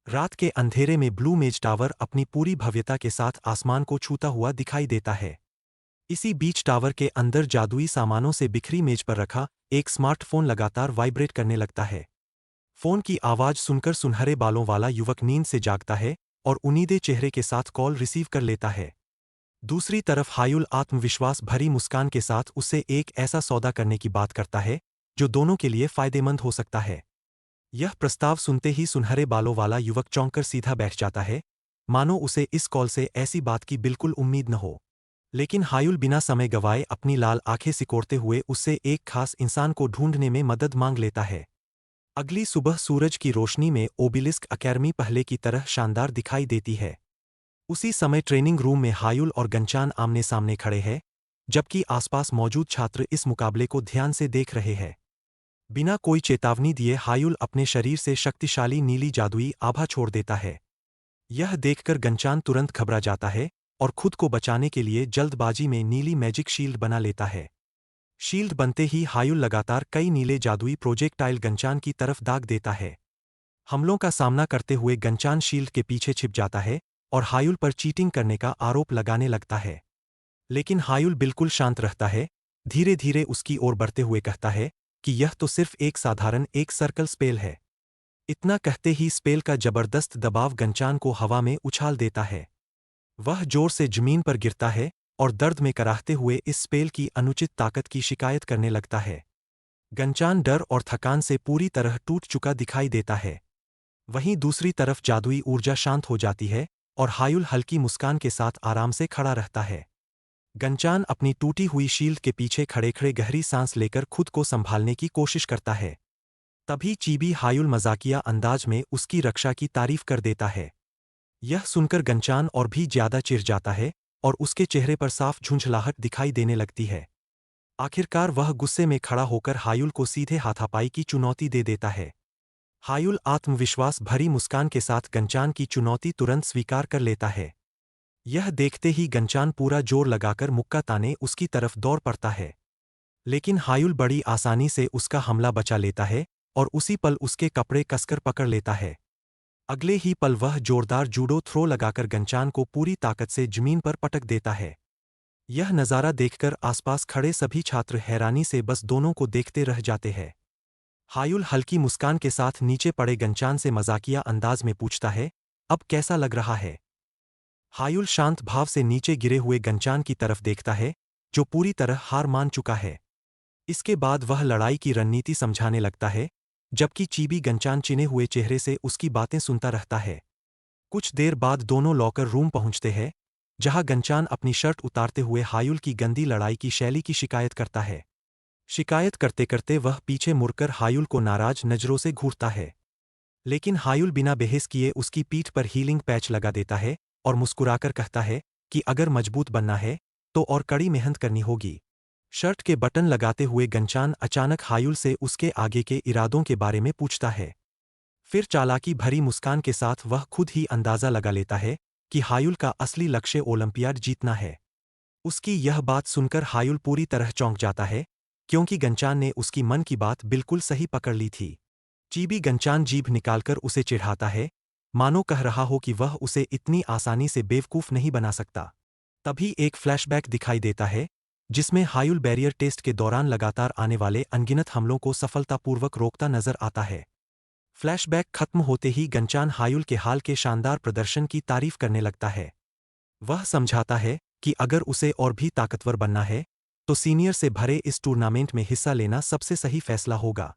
रात के अंधेरे में ब्लू मेज टावर अपनी पूरी भव्यता के साथ आसमान को छूता हुआ दिखाई देता है। इसी बीच टावर के अंदर जादुई सामानों से बिखरी मेज पर रखा एक स्मार्टफोन लगातार वाइब्रेट करने लगता है। फोन की आवाज सुनकर सुनहरे बालों वाला युवक नींद से जागता है और उन्नीदे चेहरे के साथ कॉल रिसीव कर लेता है। दूसरी तरफ हायुल आत्मविश्वास भरी मुस्कान के साथ उससे एक ऐसा सौदा करने की बात करता है जो दोनों के लिए फायदेमंद हो सकता है। यह प्रस्ताव सुनते ही सुनहरे बालों वाला युवक चौंककर सीधा बैठ जाता है, मानो उसे इस कॉल से ऐसी बात की बिल्कुल उम्मीद न हो। लेकिन हायुल बिना समय गवाए अपनी लाल आंखें सिकोड़ते हुए उससे एक खास इंसान को ढूंढने में मदद मांग लेता है। अगली सुबह सूरज की रोशनी में ओबिलिस्क अकेडमी पहले की तरह शानदार दिखाई देती है। उसी समय ट्रेनिंग रूम में हायुल और गंचान आमने सामने खड़े हैं, जबकि आसपास मौजूद छात्र इस मुकाबले को ध्यान से देख रहे हैं। बिना कोई चेतावनी दिए हायुल अपने शरीर से शक्तिशाली नीली जादुई आभा छोड़ देता है। यह देखकर गंचान तुरंत घबरा जाता है और खुद को बचाने के लिए जल्दबाजी में नीली मैजिक शील्ड बना लेता है। शील्ड बनते ही हायुल लगातार कई नीले जादुई प्रोजेक्टाइल गंचान की तरफ दाग देता है। हमलों का सामना करते हुए गंचान शील्ड के पीछे छिप जाता है और हायुल पर चीटिंग करने का आरोप लगाने लगता है। लेकिन हायुल बिल्कुल शांत रहता है, धीरे धीरे उसकी ओर बढ़ते हुए कहता है कि यह तो सिर्फ एक साधारण एक सर्कल स्पेल है। इतना कहते ही स्पेल का जबरदस्त दबाव गंचान को हवा में उछाल देता है। वह जोर से जमीन पर गिरता है और दर्द में कराहते हुए इस स्पेल की अनुचित ताकत की शिकायत करने लगता है। गंचान डर और थकान से पूरी तरह टूट चुका दिखाई देता है। वहीं दूसरी तरफ जादुई ऊर्जा शांत हो जाती है और हायुल हल्की मुस्कान के साथ आराम से खड़ा रहता है। गंचान अपनी टूटी हुई शील्ड के पीछे खड़े खड़े गहरी सांस लेकर खुद को संभालने की कोशिश करता है। तभी चीबी हायुल मजाकिया अंदाज में उसकी रक्षा की तारीफ कर देता है। यह सुनकर गंचान और भी ज्यादा चिढ़ जाता है और उसके चेहरे पर साफ झुंझलाहट दिखाई देने लगती है। आखिरकार वह गुस्से में खड़ा होकर हायुल को सीधे हाथापाई की चुनौती दे देता है। हायुल आत्मविश्वास भरी मुस्कान के साथ गंचान की चुनौती तुरंत स्वीकार कर लेता है। यह देखते ही गंचान पूरा जोर लगाकर मुक्का ताने उसकी तरफ दौड़ पड़ता है। लेकिन हायुल बड़ी आसानी से उसका हमला बचा लेता है और उसी पल उसके कपड़े कसकर पकड़ लेता है। अगले ही पल वह जोरदार जूडो थ्रो लगाकर गंचान को पूरी ताकत से जमीन पर पटक देता है। यह नज़ारा देखकर आसपास खड़े सभी छात्र हैरानी से बस दोनों को देखते रह जाते हैं। हायुल हल्की मुस्कान के साथ नीचे पड़े गंचान से मजाकिया अंदाज में पूछता है, अब कैसा लग रहा है? हायुल शांत भाव से नीचे गिरे हुए गंचान की तरफ देखता है, जो पूरी तरह हार मान चुका है। इसके बाद वह लड़ाई की रणनीति समझाने लगता है, जबकि चीबी गंचान चिने हुए चेहरे से उसकी बातें सुनता रहता है। कुछ देर बाद दोनों लॉकर रूम पहुंचते हैं, जहां गंचान अपनी शर्ट उतारते हुए हायुल की गंदी लड़ाई की शैली की शिकायत करता है। शिकायत करते करते वह पीछे मुड़कर हायुल को नाराज नजरों से घूरता है। लेकिन हायुल बिना बहस किए उसकी पीठ पर हीलिंग पैच लगा देता है और मुस्कुराकर कहता है कि अगर मजबूत बनना है तो और कड़ी मेहनत करनी होगी। शर्ट के बटन लगाते हुए गंचान अचानक हायुल से उसके आगे के इरादों के बारे में पूछता है। फिर चालाकी भरी मुस्कान के साथ वह खुद ही अंदाजा लगा लेता है कि हायुल का असली लक्ष्य ओलंपियाड जीतना है। उसकी यह बात सुनकर हायुल पूरी तरह चौंक जाता है, क्योंकि गंचान ने उसकी मन की बात बिल्कुल सही पकड़ ली थी। चीबी गंचान जीभ निकालकर उसे चिढ़ाता है, मानो कह रहा हो कि वह उसे इतनी आसानी से बेवकूफ नहीं बना सकता। तभी एक फ्लैशबैक दिखाई देता है, जिसमें हायुल बैरियर टेस्ट के दौरान लगातार आने वाले अनगिनत हमलों को सफलतापूर्वक रोकता नजर आता है। फ्लैशबैक खत्म होते ही गंचान हायुल के हाल के शानदार प्रदर्शन की तारीफ करने लगता है। वह समझाता है कि अगर उसे और भी ताकतवर बनना है, तो सीनियर से भरे इस टूर्नामेंट में हिस्सा लेना सबसे सही फैसला होगा।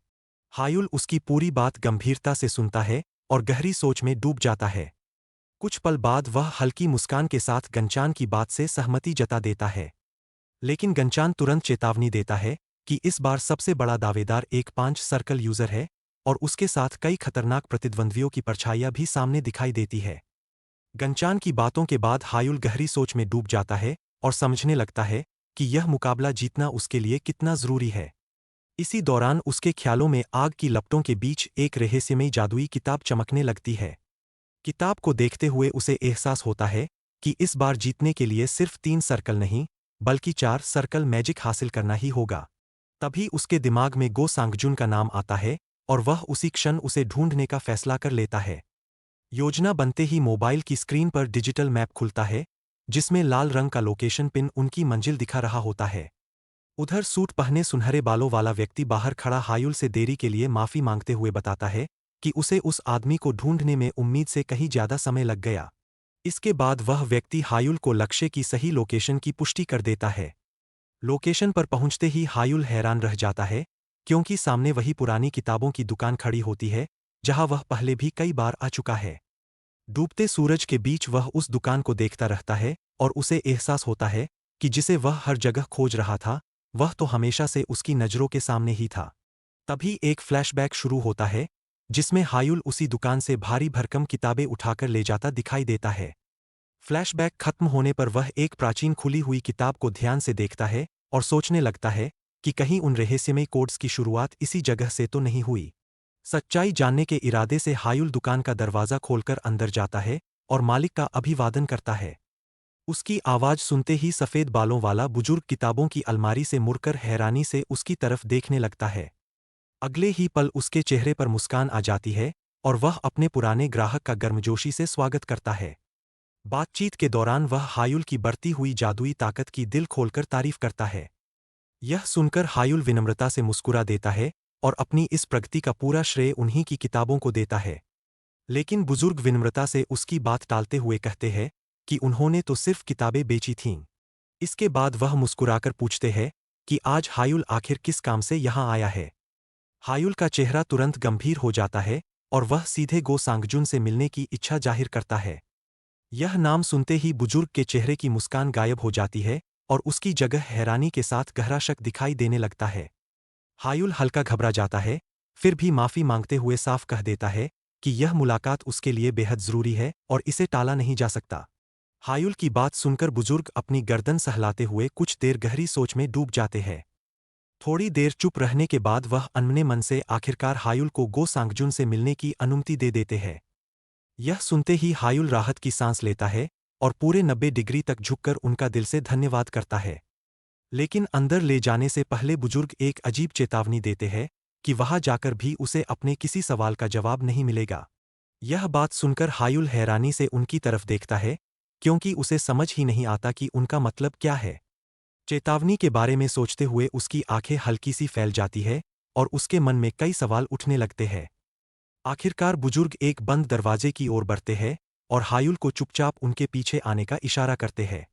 हायुल उसकी पूरी बात गंभीरता से सुनता है और गहरी सोच में डूब जाता है। कुछ पल बाद वह हल्की मुस्कान के साथ गंचान की बात से सहमति जता देता है। लेकिन गंचान तुरंत चेतावनी देता है कि इस बार सबसे बड़ा दावेदार एक 5 सर्कल यूजर है और उसके साथ कई खतरनाक प्रतिद्वंद्वियों की परछाइयां भी सामने दिखाई देती है। गंचान की बातों के बाद हायुल गहरी सोच में डूब जाता है और समझने लगता है कि यह मुकाबला जीतना उसके लिए कितना जरूरी है। इसी दौरान उसके ख्यालों में आग की लपटों के बीच एक रहस्यमयी जादुई किताब चमकने लगती है। किताब को देखते हुए उसे एहसास होता है कि इस बार जीतने के लिए सिर्फ 3 सर्कल नहीं, बल्कि 4 सर्कल मैजिक हासिल करना ही होगा। तभी उसके दिमाग में गो सांगजुन का नाम आता है और वह उसी क्षण उसे ढूंढने का फैसला कर लेता है। योजना बनते ही मोबाइल की स्क्रीन पर डिजिटल मैप खुलता है, जिसमें लाल रंग का लोकेशन पिन उनकी मंजिल दिखा रहा होता है। उधर सूट पहने सुनहरे बालों वाला व्यक्ति बाहर खड़ा हायुल से देरी के लिए माफी मांगते हुए बताता है कि उसे उस आदमी को ढूंढने में उम्मीद से कहीं ज्यादा समय लग गया। इसके बाद वह व्यक्ति हायुल को लक्ष्य की सही लोकेशन की पुष्टि कर देता है। लोकेशन पर पहुंचते ही हायुल हैरान रह जाता है, क्योंकि सामने वही पुरानी किताबों की दुकान खड़ी होती है, जहां वह पहले भी कई बार आ चुका है। डूबते सूरज के बीच वह उस दुकान को देखता रहता है और उसे एहसास होता है कि जिसे वह हर जगह खोज रहा था, वह तो हमेशा से उसकी नज़रों के सामने ही था। तभी एक फ्लैशबैक शुरू होता है, जिसमें हायुल उसी दुकान से भारी भरकम किताबें उठाकर ले जाता दिखाई देता है। फ्लैशबैक खत्म होने पर वह एक प्राचीन खुली हुई किताब को ध्यान से देखता है और सोचने लगता है कि कहीं उन रहस्यमय कोड्स की शुरुआत इसी जगह से तो नहीं हुई। सच्चाई जानने के इरादे से हायुल दुकान का दरवाज़ा खोलकर अंदर जाता है और मालिक का अभिवादन करता है। उसकी आवाज़ सुनते ही सफ़ेद बालों वाला बुजुर्ग किताबों की अलमारी से मुड़कर हैरानी से उसकी तरफ देखने लगता है। अगले ही पल उसके चेहरे पर मुस्कान आ जाती है और वह अपने पुराने ग्राहक का गर्मजोशी से स्वागत करता है। बातचीत के दौरान वह हायुल की बढ़ती हुई जादुई ताकत की दिल खोलकर तारीफ करता है। यह सुनकर हायुल विनम्रता से मुस्कुरा देता है और अपनी इस प्रगति का पूरा श्रेय उन्हीं की किताबों को देता है। लेकिन बुजुर्ग विनम्रता से उसकी बात टालते हुए कहते हैं कि उन्होंने तो सिर्फ किताबें बेची थीं। इसके बाद वह मुस्कुराकर पूछते हैं कि आज हायुल आखिर किस काम से यहाँ आया है। हायुल का चेहरा तुरंत गंभीर हो जाता है और वह सीधे गो सांगजुन से मिलने की इच्छा जाहिर करता है। यह नाम सुनते ही बुजुर्ग के चेहरे की मुस्कान गायब हो जाती है और उसकी जगह हैरानी के साथ गहरा शक दिखाई देने लगता है। हायुल हल्का घबरा जाता है, फिर भी माफी मांगते हुए साफ कह देता है कि यह मुलाकात उसके लिए बेहद जरूरी है और इसे टाला नहीं जा सकता। हायुल की बात सुनकर बुजुर्ग अपनी गर्दन सहलाते हुए कुछ देर गहरी सोच में डूब जाते हैं। थोड़ी देर चुप रहने के बाद वह अनमने मन से आखिरकार हायुल को गो सांगजुन से मिलने की अनुमति दे देते हैं। यह सुनते ही हायुल राहत की सांस लेता है और पूरे 90 डिग्री तक झुककर उनका दिल से धन्यवाद करता है। लेकिन अंदर ले जाने से पहले बुजुर्ग एक अजीब चेतावनी देते हैं कि वहां जाकर भी उसे अपने किसी सवाल का जवाब नहीं मिलेगा। यह बात सुनकर हायुल हैरानी से उनकी तरफ देखता है, क्योंकि उसे समझ ही नहीं आता कि उनका मतलब क्या है। चेतावनी के बारे में सोचते हुए उसकी आंखें हल्की सी फैल जाती है और उसके मन में कई सवाल उठने लगते हैं। आखिरकार बुजुर्ग एक बंद दरवाजे की ओर बढ़ते हैं और हायुल को चुपचाप उनके पीछे आने का इशारा करते हैं।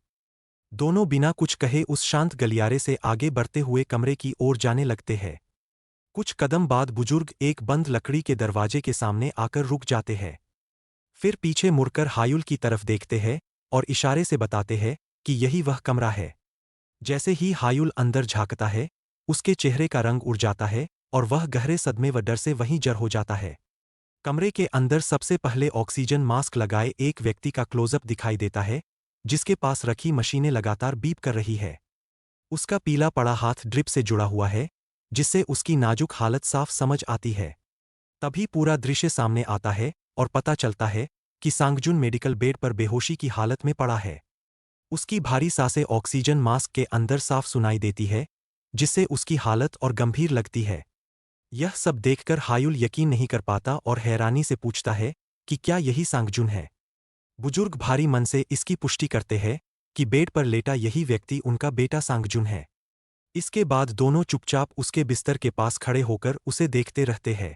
दोनों बिना कुछ कहे उस शांत गलियारे से आगे बढ़ते हुए कमरे की ओर जाने लगते हैं। कुछ कदम बाद बुजुर्ग एक बंद लकड़ी के दरवाजे के सामने आकर रुक जाते हैं। फिर पीछे मुड़कर हायुल की तरफ देखते हैं और इशारे से बताते हैं कि यही वह कमरा है। जैसे ही हायुल अंदर झांकता है, उसके चेहरे का रंग उड़ जाता है और वह गहरे सदमे व डर से वहीं जर हो जाता है। कमरे के अंदर सबसे पहले ऑक्सीजन मास्क लगाए एक व्यक्ति का क्लोजअप दिखाई देता है, जिसके पास रखी मशीनें लगातार बीप कर रही है। उसका पीला पड़ा हाथ ड्रिप से जुड़ा हुआ है, जिससे उसकी नाजुक हालत साफ समझ आती है। तभी पूरा दृश्य सामने आता है और पता चलता है कि सांगजुन मेडिकल बेड पर बेहोशी की हालत में पड़ा है। उसकी भारी सांसें ऑक्सीजन मास्क के अंदर साफ सुनाई देती है, जिससे उसकी हालत और गंभीर लगती है। यह सब देखकर हायुल यकीन नहीं कर पाता और हैरानी से पूछता है कि क्या यही सांगजुन है। बुजुर्ग भारी मन से इसकी पुष्टि करते हैं कि बेड पर लेटा यही व्यक्ति उनका बेटा सांगजुन है। इसके बाद दोनों चुपचाप उसके बिस्तर के पास खड़े होकर उसे देखते रहते हैं।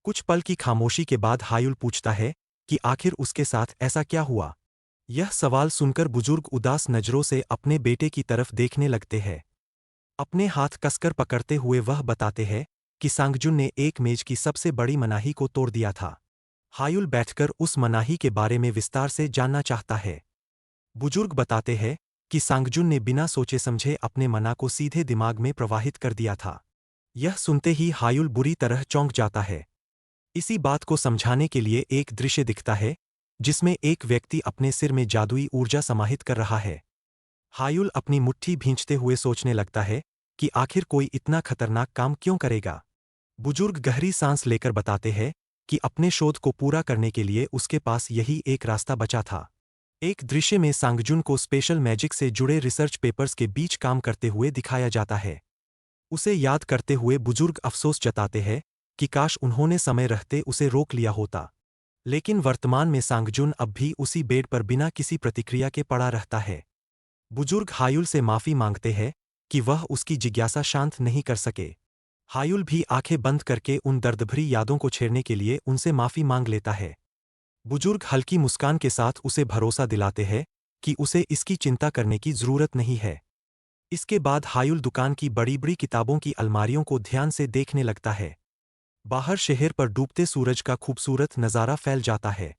कुछ पल की खामोशी के बाद हायुल पूछता है कि आखिर उसके साथ ऐसा क्या हुआ। यह सवाल सुनकर बुजुर्ग उदास नजरों से अपने बेटे की तरफ देखने लगते हैं। अपने हाथ कसकर पकड़ते हुए वह बताते हैं कि सांगजुन ने एक मेज की सबसे बड़ी मनाही को तोड़ दिया था। हायुल बैठकर उस मनाही के बारे में विस्तार से जानना चाहता है। बुजुर्ग बताते हैं कि सांगजुन ने बिना सोचे समझे अपने मना को सीधे दिमाग में प्रवाहित कर दिया था। यह सुनते ही हायुल बुरी तरह चौंक जाता है। इसी बात को समझाने के लिए एक दृश्य दिखता है, जिसमें एक व्यक्ति अपने सिर में जादुई ऊर्जा समाहित कर रहा है। हायुल अपनी मुट्ठी भींचते हुए सोचने लगता है कि आखिर कोई इतना खतरनाक काम क्यों करेगा। बुजुर्ग गहरी सांस लेकर बताते हैं कि अपने शोध को पूरा करने के लिए उसके पास यही एक रास्ता बचा था। एक दृश्य में सांगजुन को स्पेशल मैजिक से जुड़े रिसर्च पेपर्स के बीच काम करते हुए दिखाया जाता है। उसे याद करते हुए बुजुर्ग अफसोस जताते हैं कि काश उन्होंने समय रहते उसे रोक लिया होता। लेकिन वर्तमान में सांगजुन अब भी उसी बेड पर बिना किसी प्रतिक्रिया के पड़ा रहता है। बुजुर्ग हायुल से माफी मांगते हैं कि वह उसकी जिज्ञासा शांत नहीं कर सके। हायुल भी आंखें बंद करके उन दर्दभरी यादों को छेड़ने के लिए उनसे माफी मांग लेता है। बुजुर्ग हल्की मुस्कान के साथ उसे भरोसा दिलाते हैं कि उसे इसकी चिंता करने की जरूरत नहीं है। इसके बाद हायुल दुकान की बड़ी बड़ी किताबों की अलमारियों को ध्यान से देखने लगता है। बाहर शहर पर डूबते सूरज का खूबसूरत नज़ारा फैल जाता है।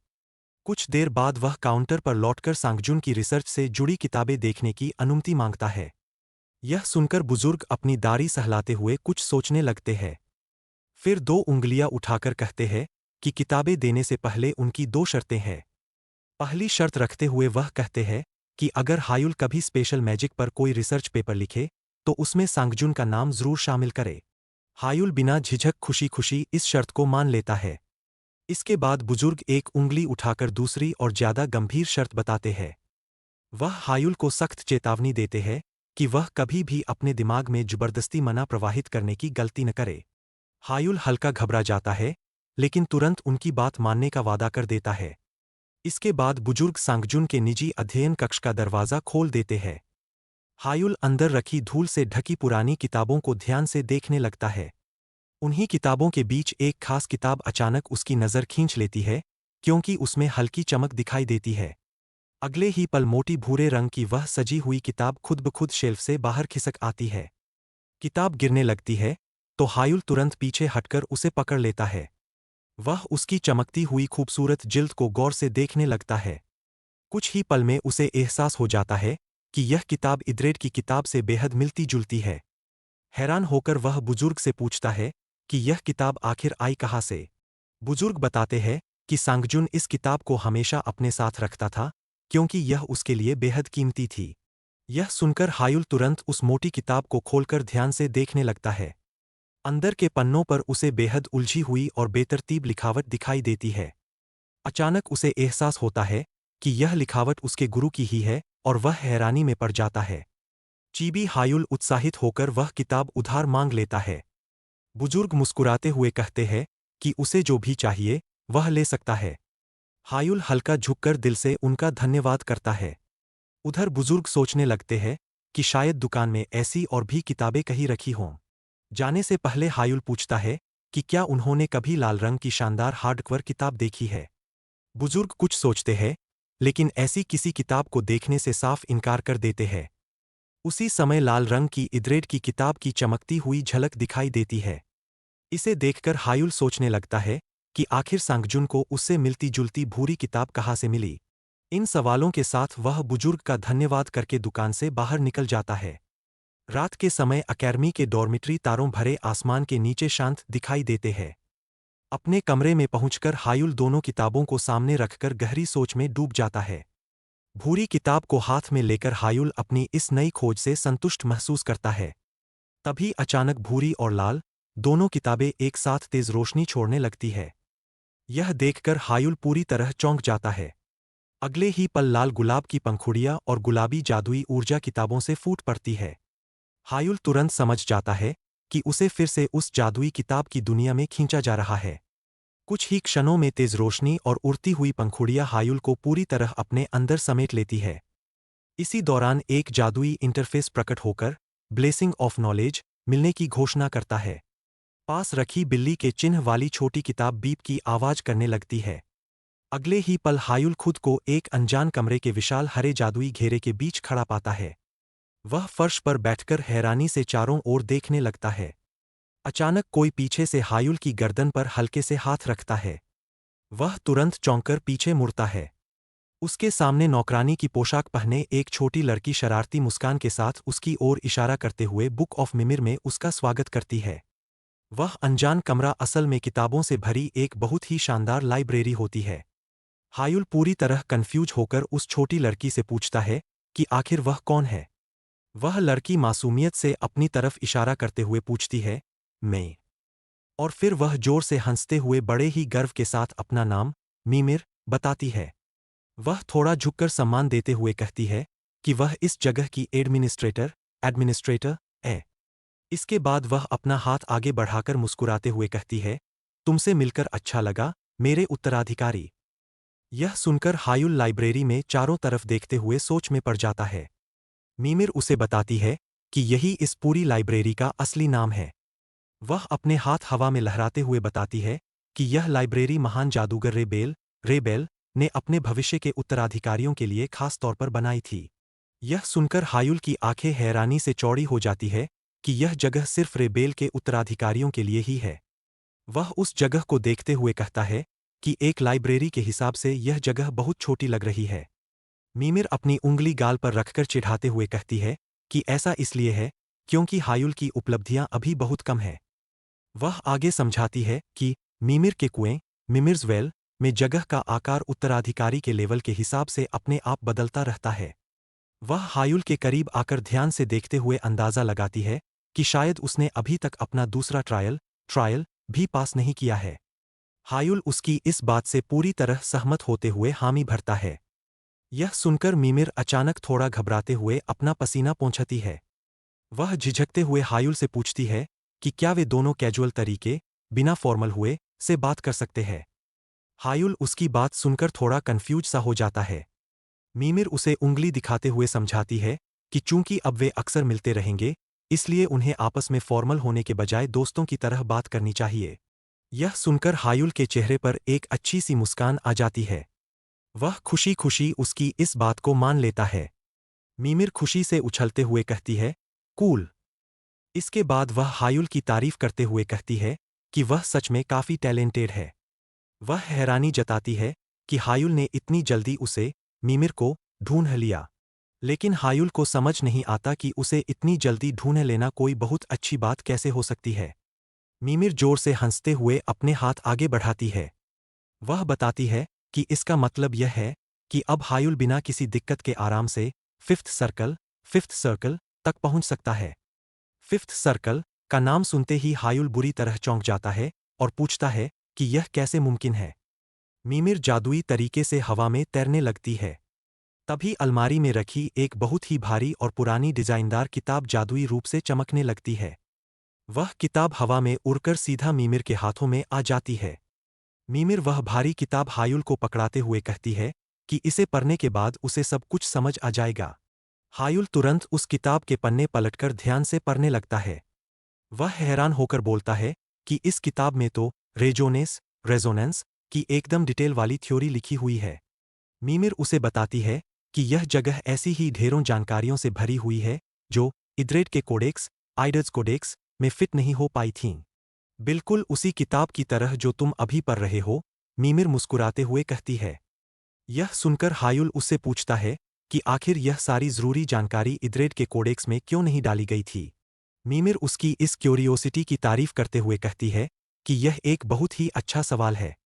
कुछ देर बाद वह काउंटर पर लौटकर सांगजुन की रिसर्च से जुड़ी किताबें देखने की अनुमति मांगता है। यह सुनकर बुजुर्ग अपनी दाढ़ी सहलाते हुए कुछ सोचने लगते हैं। फिर दो उंगलियां उठाकर कहते हैं कि किताबें देने से पहले उनकी दो शर्तें हैं। पहली शर्त रखते हुए वह कहते हैं कि अगर हायुल कभी स्पेशल मैजिक पर कोई रिसर्च पेपर लिखे तो उसमें सांगजुन का नाम जरूर शामिल करे। हायुल बिना झिझक खुशी खुशी इस शर्त को मान लेता है। इसके बाद बुजुर्ग एक उंगली उठाकर दूसरी और ज्यादा गंभीर शर्त बताते हैं। वह हायुल को सख्त चेतावनी देते हैं कि वह कभी भी अपने दिमाग में जबरदस्ती मना प्रवाहित करने की गलती न करे। हायुल हल्का घबरा जाता है, लेकिन तुरंत उनकी बात मानने का वादा कर देता है। इसके बाद बुजुर्ग सांगजुन के निजी अध्ययन कक्ष का दरवाजा खोल देते हैं। हायुल अंदर रखी धूल से ढकी पुरानी किताबों को ध्यान से देखने लगता है। उन्हीं किताबों के बीच एक खास किताब अचानक उसकी नज़र खींच लेती है, क्योंकि उसमें हल्की चमक दिखाई देती है। अगले ही पल मोटी भूरे रंग की वह सजी हुई किताब खुद ब खुद शेल्फ से बाहर खिसक आती है। किताब गिरने लगती है, तो हायुल तुरंत पीछे हटकर उसे पकड़ लेता है। वह उसकी चमकती हुई खूबसूरत जिल्द को गौर से देखने लगता है। कुछ ही पल में उसे एहसास हो जाता है कि यह किताब इद्रेड की किताब से बेहद मिलती जुलती है। हैरान होकर वह बुजुर्ग से पूछता है कि यह किताब आखिर आई कहाँ से। बुजुर्ग बताते हैं कि सांगजुन इस किताब को हमेशा अपने साथ रखता था, क्योंकि यह उसके लिए बेहद कीमती थी। यह सुनकर हायुल तुरंत उस मोटी किताब को खोलकर ध्यान से देखने लगता है। अंदर के पन्नों पर उसे बेहद उलझी हुई और बेतरतीब लिखावट दिखाई देती है। अचानक उसे एहसास होता है कि यह लिखावट उसके गुरु की ही है और वह हैरानी में पड़ जाता है। चीबी हायुल उत्साहित होकर वह किताब उधार मांग लेता है। बुजुर्ग मुस्कुराते हुए कहते हैं कि उसे जो भी चाहिए वह ले सकता है। हायुल हल्का झुककर दिल से उनका धन्यवाद करता है। उधर बुजुर्ग सोचने लगते हैं कि शायद दुकान में ऐसी और भी किताबें कहीं रखी हों। जाने से पहले हायुल पूछता है कि क्या उन्होंने कभी लाल रंग की शानदार हार्डकवर किताब देखी है। बुजुर्ग कुछ सोचते हैं, लेकिन ऐसी किसी किताब को देखने से साफ इनकार कर देते हैं। उसी समय लाल रंग की इद्रेड की किताब की चमकती हुई झलक दिखाई देती है। इसे देखकर हायुल सोचने लगता है कि आखिर सांगजुन को उससे मिलती जुलती भूरी किताब कहाँ से मिली। इन सवालों के साथ वह बुजुर्ग का धन्यवाद करके दुकान से बाहर निकल जाता है। रात के समय अकेडमी के डॉर्मिटरी तारों भरे आसमान के नीचे शांत दिखाई देते हैं। अपने कमरे में पहुंचकर हायुल दोनों किताबों को सामने रखकर गहरी सोच में डूब जाता है। भूरी किताब को हाथ में लेकर हायुल अपनी इस नई खोज से संतुष्ट महसूस करता है। तभी अचानक भूरी और लाल दोनों किताबें एक साथ तेज रोशनी छोड़ने लगती है। यह देखकर हायुल पूरी तरह चौंक जाता है। अगले ही पल लाल गुलाब की पंखुड़ियां और गुलाबी जादुई ऊर्जा किताबों से फूट पड़ती है। हायुल तुरंत समझ जाता है कि उसे फिर से उस जादुई किताब की दुनिया में खींचा जा रहा है। कुछ ही क्षणों में तेज रोशनी और उड़ती हुई पंखुड़ियां हायुल को पूरी तरह अपने अंदर समेट लेती है। इसी दौरान एक जादुई इंटरफेस प्रकट होकर ब्लेसिंग ऑफ नॉलेज मिलने की घोषणा करता है। पास रखी बिल्ली के चिन्ह वाली छोटी किताब बीप की आवाज करने लगती है। अगले ही पल हायुल खुद को एक अनजान कमरे के विशाल हरे जादुई घेरे के बीच खड़ा पाता है। वह फर्श पर बैठकर हैरानी से चारों ओर देखने लगता है। अचानक कोई पीछे से हायुल की गर्दन पर हल्के से हाथ रखता है। वह तुरंत चौंककर पीछे मुड़ता है। उसके सामने नौकरानी की पोशाक पहने एक छोटी लड़की शरारती मुस्कान के साथ उसकी ओर इशारा करते हुए बुक ऑफ मिमिर में उसका स्वागत करती है। वह अनजान कमरा असल में किताबों से भरी एक बहुत ही शानदार लाइब्रेरी होती है। हायुल पूरी तरह कंफ्यूज होकर उस छोटी लड़की से पूछता है कि आखिर वह कौन है। वह लड़की मासूमियत से अपनी तरफ इशारा करते हुए पूछती है, मैं। और फिर वह जोर से हंसते हुए बड़े ही गर्व के साथ अपना नाम, मीमिर, बताती है। वह थोड़ा झुककर सम्मान देते हुए कहती है कि वह इस जगह की एडमिनिस्ट्रेटर है। इसके बाद वह अपना हाथ आगे बढ़ाकर मुस्कुराते हुए कहती है, तुमसे मिलकर अच्छा लगा, मेरे उत्तराधिकारी। यह सुनकर हायुल लाइब्रेरी में चारों तरफ देखते हुए सोच में पड़ जाता है। मीमिर उसे बताती है कि यही इस पूरी लाइब्रेरी का असली नाम है। वह अपने हाथ हवा में लहराते हुए बताती है कि यह लाइब्रेरी महान जादूगर रेबेल ने अपने भविष्य के उत्तराधिकारियों के लिए खास तौर पर बनाई थी। यह सुनकर हायुल की आंखें हैरानी से चौड़ी हो जाती है कि यह जगह सिर्फ रेबेल के उत्तराधिकारियों के लिए ही है। वह उस जगह को देखते हुए कहता है कि एक लाइब्रेरी के हिसाब से यह जगह बहुत छोटी लग रही है। मीमिर अपनी उंगली गाल पर रखकर चिढ़ाते हुए कहती है कि ऐसा इसलिए है क्योंकि हायुल की उपलब्धियां अभी बहुत कम है। वह आगे समझाती है कि मीमिर के कुएं मिमिर्स वेल में जगह का आकार उत्तराधिकारी के लेवल के हिसाब से अपने आप बदलता रहता है। वह हायुल के करीब आकर ध्यान से देखते हुए अंदाजा लगाती है कि शायद उसने अभी तक अपना दूसरा ट्रायल भी पास नहीं किया है। हायुल उसकी इस बात से पूरी तरह सहमत होते हुए हामी भरता है। यह सुनकर मीमिर अचानक थोड़ा घबराते हुए अपना पसीना पोंछती है। वह झिझकते हुए हायुल से पूछती है कि क्या वे दोनों कैजुअल तरीके, बिना फॉर्मल हुए, से बात कर सकते हैं। हायुल उसकी बात सुनकर थोड़ा कंफ्यूज सा हो जाता है। मीमिर उसे उंगली दिखाते हुए समझाती है कि चूंकि अब वे अक्सर मिलते रहेंगे, इसलिए उन्हें आपस में फॉर्मल होने के बजाय दोस्तों की तरह बात करनी चाहिए। यह सुनकर हायुल के चेहरे पर एक अच्छी सी मुस्कान आ जाती है। वह खुशी-खुशी उसकी इस बात को मान लेता है। मीमिर खुशी से उछलते हुए कहती है, कूल। इसके बाद वह हायुल की तारीफ करते हुए कहती है कि वह सच में काफी टैलेंटेड है। वह हैरानी जताती है कि हायुल ने इतनी जल्दी उसे, मीमिर को, ढूंढ लिया। लेकिन हायुल को समझ नहीं आता कि उसे इतनी जल्दी ढूंढ लेना कोई बहुत अच्छी बात कैसे हो सकती है। मीमिर जोर से हंसते हुए अपने हाथ आगे बढ़ाती है। वह बताती है कि इसका मतलब यह है कि अब हायुल बिना किसी दिक्कत के आराम से फिफ्थ सर्कल तक पहुंच सकता है। फिफ्थ सर्कल का नाम सुनते ही हायुल बुरी तरह चौंक जाता है और पूछता है कि यह कैसे मुमकिन है। मीमिर जादुई तरीके से हवा में तैरने लगती है। तभी अलमारी में रखी एक बहुत ही भारी और पुरानी डिजाइनदार किताब जादुई रूप से चमकने लगती है। वह किताब हवा में उड़कर सीधा मीमिर के हाथों में आ जाती है। मीमिर वह भारी किताब हायुल को पकड़ाते हुए कहती है कि इसे पढ़ने के बाद उसे सब कुछ समझ आ जाएगा। हायुल तुरंत उस किताब के पन्ने पलटकर ध्यान से पढ़ने लगता है। वह हैरान होकर बोलता है कि इस किताब में तो रेजोनेंस की एकदम डिटेल वाली थ्योरी लिखी हुई है। मीमिर उसे बताती है कि यह जगह ऐसी ही ढेरों जानकारियों से भरी हुई है जो इद्रेड के आइडर्स कोडेक्स में फिट नहीं हो पाई थीं। बिल्कुल उसी किताब की तरह जो तुम अभी पढ़ रहे हो, मीमिर मुस्कुराते हुए कहती है। यह सुनकर हायुल उससे पूछता है कि आखिर यह सारी जरूरी जानकारी इद्रेड के कोडेक्स में क्यों नहीं डाली गई थी। मीमिर उसकी इस क्यूरियोसिटी की तारीफ करते हुए कहती है कि यह एक बहुत ही अच्छा सवाल है।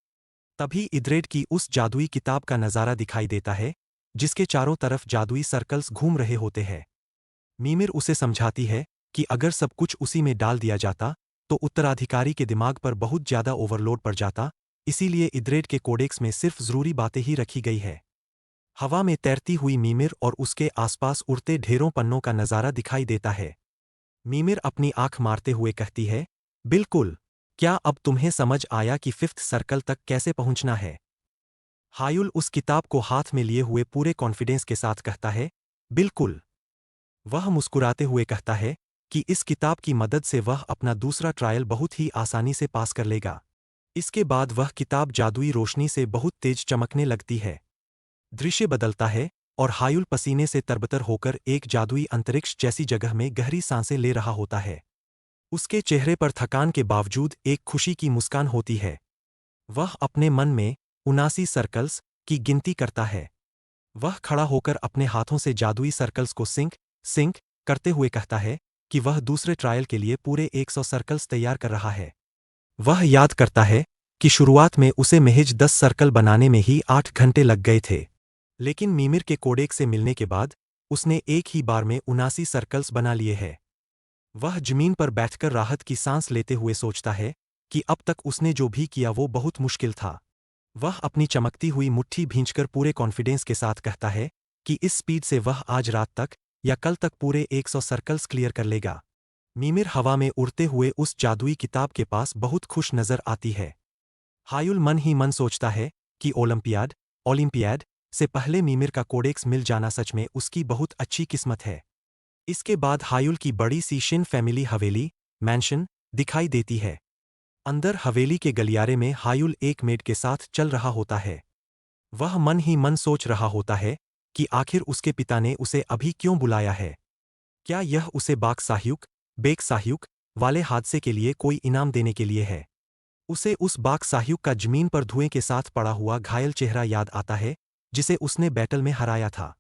तभी इद्रेड की उस जादुई किताब का नज़ारा दिखाई देता है जिसके चारों तरफ जादुई सर्कल्स घूम रहे होते हैं। मीमिर उसे समझाती है कि अगर सब कुछ उसी में डाल दिया जाता तो उत्तराधिकारी के दिमाग पर बहुत ज्यादा ओवरलोड पड़ जाता, इसीलिए इद्रेड के कोडेक्स में सिर्फ जरूरी बातें ही रखी गई है। हवा में तैरती हुई मीमिर और उसके आसपास उड़ते ढेरों पन्नों का नज़ारा दिखाई देता है। मीमिर अपनी आंख मारते हुए कहती है, बिल्कुल, क्या अब तुम्हें समझ आया कि फिफ्थ सर्कल तक कैसे पहुंचना है। हायुल उस किताब को हाथ में लिए हुए पूरे कॉन्फिडेंस के साथ कहता है, बिल्कुल। वह मुस्कुराते हुए कहता है कि इस किताब की मदद से वह अपना दूसरा ट्रायल बहुत ही आसानी से पास कर लेगा। इसके बाद वह किताब जादुई रोशनी से बहुत तेज चमकने लगती है। दृश्य बदलता है और हायुल पसीने से तरबतर होकर एक जादुई अंतरिक्ष जैसी जगह में गहरी सांसें ले रहा होता है। उसके चेहरे पर थकान के बावजूद एक खुशी की मुस्कान होती है। वह अपने मन में 79 सर्कल्स की गिनती करता है। वह खड़ा होकर अपने हाथों से जादुई सर्कल्स को सिंक करते हुए कहता है कि वह दूसरे ट्रायल के लिए पूरे 100 सर्कल्स तैयार कर रहा है। वह याद करता है कि शुरुआत में उसे महज 10 सर्कल बनाने में ही 8 घंटे लग गए थे। लेकिन मीमिर के कोडेक से मिलने के बाद उसने एक ही बार में 79 सर्कल्स बना लिए हैं। वह जमीन पर बैठकर राहत की सांस लेते हुए सोचता है कि अब तक उसने जो भी किया वो बहुत मुश्किल था। वह अपनी चमकती हुई मुट्ठी भींचकर पूरे कॉन्फिडेंस के साथ कहता है कि इस स्पीड से वह आज रात तक या कल तक पूरे 100 सर्कल्स क्लियर कर लेगा। मीमिर हवा में उड़ते हुए उस जादुई किताब के पास बहुत खुश नजर आती है। हायुल मन ही मन सोचता है कि ओलंपियाड से पहले मीमिर का कोडेक्स मिल जाना सच में उसकी बहुत अच्छी किस्मत है। इसके बाद हायुल की बड़ी सी शिन फैमिली हवेली, मैंशन, दिखाई देती है। अंदर हवेली के गलियारे में हायुल एक मेड के साथ चल रहा होता है। वह मन ही मन सोच रहा होता है कि आखिर उसके पिता ने उसे अभी क्यों बुलाया है। क्या यह उसे बेक साह्युक वाले हादसे के लिए कोई इनाम देने के लिए है। उसे उस बाक साह्युक का जमीन पर धुएं के साथ पड़ा हुआ घायल चेहरा याद आता है, जिसे उसने बैटल में हराया था।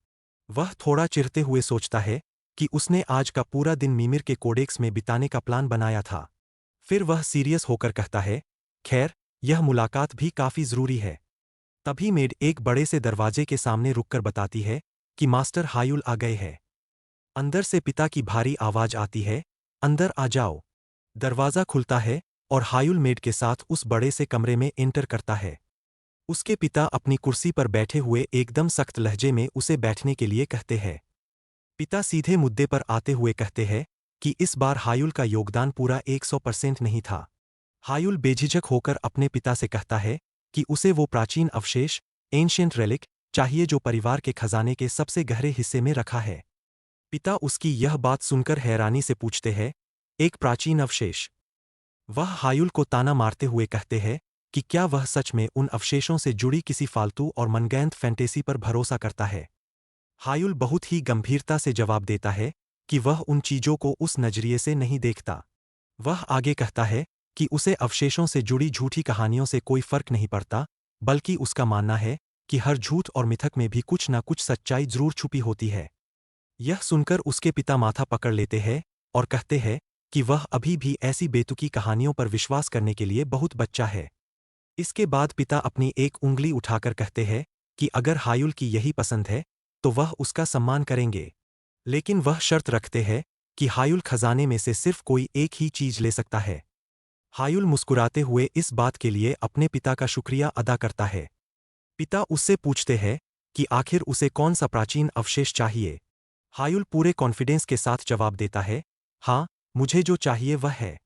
वह थोड़ा चिढ़ते हुए सोचता है कि उसने आज का पूरा दिन मीमिर के कोडेक्स में बिताने का प्लान बनाया था। फिर वह सीरियस होकर कहता है, खैर, यह मुलाकात भी काफी जरूरी है। तभी मेड एक बड़े से दरवाजे के सामने रुककर बताती है कि मास्टर हायुल आ गए हैं। अंदर से पिता की भारी आवाज आती है, अंदर आ जाओ। दरवाजा खुलता है और हायुल मेड के साथ उस बड़े से कमरे में एंटर करता है। उसके पिता अपनी कुर्सी पर बैठे हुए एकदम सख्त लहजे में उसे बैठने के लिए कहते हैं। पिता सीधे मुद्दे पर आते हुए कहते हैं कि इस बार हायुल का योगदान पूरा 100% नहीं था। हायुल बेझिझक होकर अपने पिता से कहता है कि उसे वो प्राचीन अवशेष, एंशिएंट रेलिक, चाहिए जो परिवार के खजाने के सबसे गहरे हिस्से में रखा है। पिता उसकी यह बात सुनकर हैरानी से पूछते हैं, एक प्राचीन अवशेष? वह हायुल को ताना मारते हुए कहते हैं कि क्या वह सच में उन अवशेषों से जुड़ी किसी फालतू और मनगैंत फैंटेसी पर भरोसा करता है। हायुल बहुत ही गंभीरता से जवाब देता है कि वह उन चीजों को उस नजरिए से नहीं देखता। वह आगे कहता है कि उसे अवशेषों से जुड़ी झूठी कहानियों से कोई फर्क नहीं पड़ता, बल्कि उसका मानना है कि हर झूठ और मिथक में भी कुछ न कुछ सच्चाई जरूर छुपी होती है। यह सुनकर उसके पिता माथा पकड़ लेते हैं और कहते हैं कि वह अभी भी ऐसी बेतुकी कहानियों पर विश्वास करने के लिए बहुत बच्चा है। इसके बाद पिता अपनी एक उंगली उठाकर कहते हैं कि अगर हायुल की यही पसंद है तो वह उसका सम्मान करेंगे। लेकिन वह शर्त रखते हैं कि हायुल खजाने में से सिर्फ कोई एक ही चीज ले सकता है। हायुल मुस्कुराते हुए इस बात के लिए अपने पिता का शुक्रिया अदा करता है। पिता उससे पूछते हैं कि आखिर उसे कौन सा प्राचीन अवशेष चाहिए। हायुल पूरे कॉन्फिडेंस के साथ जवाब देता है, हाँ, मुझे जो चाहिए वह है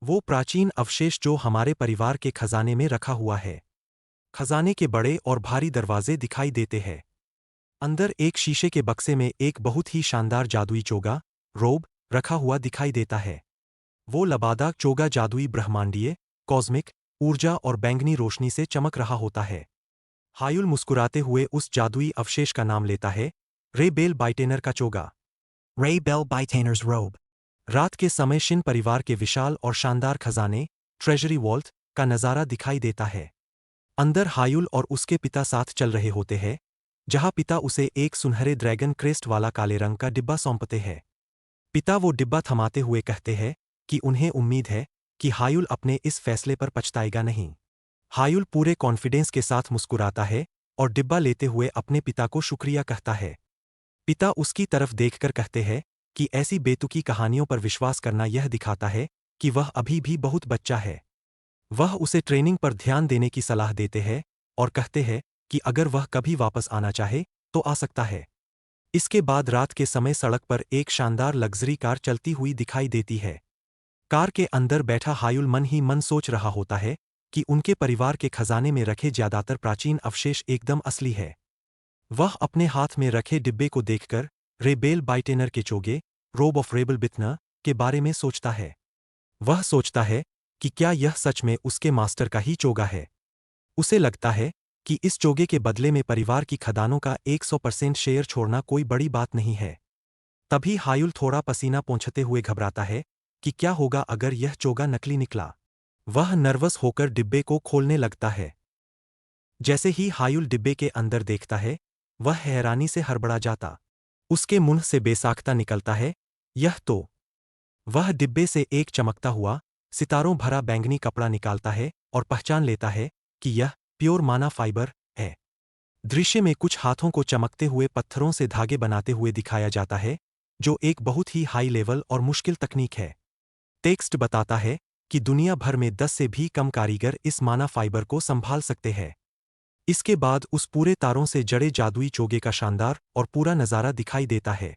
वो प्राचीन अवशेष जो हमारे परिवार के खजाने में रखा हुआ है। खजाने के बड़े और भारी दरवाजे दिखाई देते हैं। अंदर एक शीशे के बक्से में एक बहुत ही शानदार जादुई चोगा, रोब, रखा हुआ दिखाई देता है। वो लबादा चोगा जादुई ब्रह्मांडीय, कॉस्मिक, ऊर्जा और बैंगनी रोशनी से चमक रहा होता है। हायुल मुस्कुराते हुए उस जादुई अवशेष का नाम लेता है, रे बेल बाइटेनर का चोगा। रे बेल बाइटेनर्स रोब। रात के समय शिन परिवार के विशाल और शानदार खजाने, ट्रेजरी वॉल्ट, का नज़ारा दिखाई देता है। अंदर हायुल और उसके पिता साथ चल रहे होते हैं, जहां पिता उसे एक सुनहरे ड्रैगन क्रेस्ट वाला काले रंग का डिब्बा सौंपते हैं। पिता वो डिब्बा थमाते हुए कहते हैं कि उन्हें उम्मीद है कि हायुल अपने इस फैसले पर पछताएगा नहीं। हायुल पूरे कॉन्फिडेंस के साथ मुस्कुराता है और डिब्बा लेते हुए अपने पिता को शुक्रिया कहता है। पिता उसकी तरफ देखकर कहते हैं कि ऐसी बेतुकी कहानियों पर विश्वास करना यह दिखाता है कि वह अभी भी बहुत बच्चा है। वह उसे ट्रेनिंग पर ध्यान देने की सलाह देते हैं और कहते हैं कि अगर वह कभी वापस आना चाहे तो आ सकता है। इसके बाद रात के समय सड़क पर एक शानदार लग्जरी कार चलती हुई दिखाई देती है। कार के अंदर बैठा हायुल मन ही मन सोच रहा होता है कि उनके परिवार के खजाने में रखे ज्यादातर प्राचीन अवशेष एकदम असली है। वह अपने हाथ में रखे डिब्बे को देखकर रेबेल बाइटेनर के चोगे, रोब ऑफ रेबल बिथनर, के बारे में सोचता है। वह सोचता है कि क्या यह सच में उसके मास्टर का ही चोगा है। उसे लगता है कि इस चोगे के बदले में परिवार की खदानों का 100% शेयर छोड़ना कोई बड़ी बात नहीं है। तभी हायुल थोड़ा पसीना पोंछते हुए घबराता है कि क्या होगा अगर यह चोगा नकली निकला। वह नर्वस होकर डिब्बे को खोलने लगता है। जैसे ही हायुल डिब्बे के अंदर देखता है, वह हैरानी से हड़बड़ा जाता। उसके मुंह से बेसाख्ता निकलता है, यह तो। वह डिब्बे से एक चमकता हुआ, सितारों भरा बैंगनी कपड़ा निकालता है और पहचान लेता है कि यह प्योर माना फाइबर है। दृश्य में कुछ हाथों को चमकते हुए पत्थरों से धागे बनाते हुए दिखाया जाता है, जो एक बहुत ही हाई लेवल और मुश्किल तकनीक है। टेक्स्ट बताता है कि दुनिया भर में 10 से भी कम कारीगर इस माना फाइबर को संभाल सकते हैं। इसके बाद उस पूरे तारों से जड़े जादुई चोगे का शानदार और पूरा नज़ारा दिखाई देता है।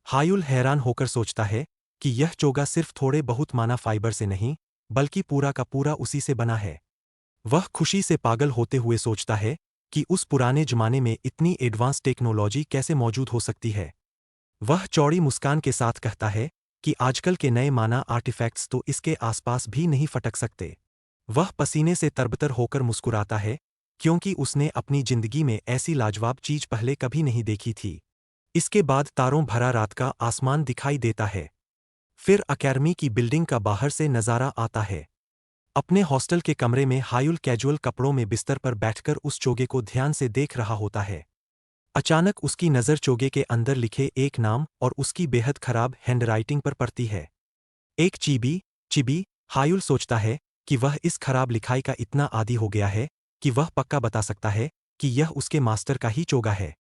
हायुल हैरान होकर सोचता है कि यह चोगा सिर्फ थोड़े बहुत माना फाइबर से नहीं, बल्कि पूरा का पूरा उसी से बना है। वह खुशी से पागल होते हुए सोचता है कि उस पुराने जमाने में इतनी एडवांस टेक्नोलॉजी कैसे मौजूद हो सकती है। वह चौड़ी मुस्कान के साथ कहता है कि आजकल के नए माना आर्टिफैक्ट्स तो इसके आसपास भी नहीं फटक सकते। वह पसीने से तरबतर होकर मुस्कुराता है, क्योंकि उसने अपनी जिंदगी में ऐसी लाजवाब चीज पहले कभी नहीं देखी थी। इसके बाद तारों भरा रात का आसमान दिखाई देता है। फिर अकेडमी की बिल्डिंग का बाहर से नज़ारा आता है। अपने हॉस्टल के कमरे में हायुल कैजुअल कपड़ों में बिस्तर पर बैठकर उस चोगे को ध्यान से देख रहा होता है। अचानक उसकी नज़र चोगे के अंदर लिखे एक नाम और उसकी बेहद खराब हैंडराइटिंग पर पड़ती है। एक चिबी। चिबी। हायुल सोचता है कि वह इस खराब लिखाई का इतना आदी हो गया है कि वह पक्का बता सकता है कि यह उसके मास्टर का ही चोगा है।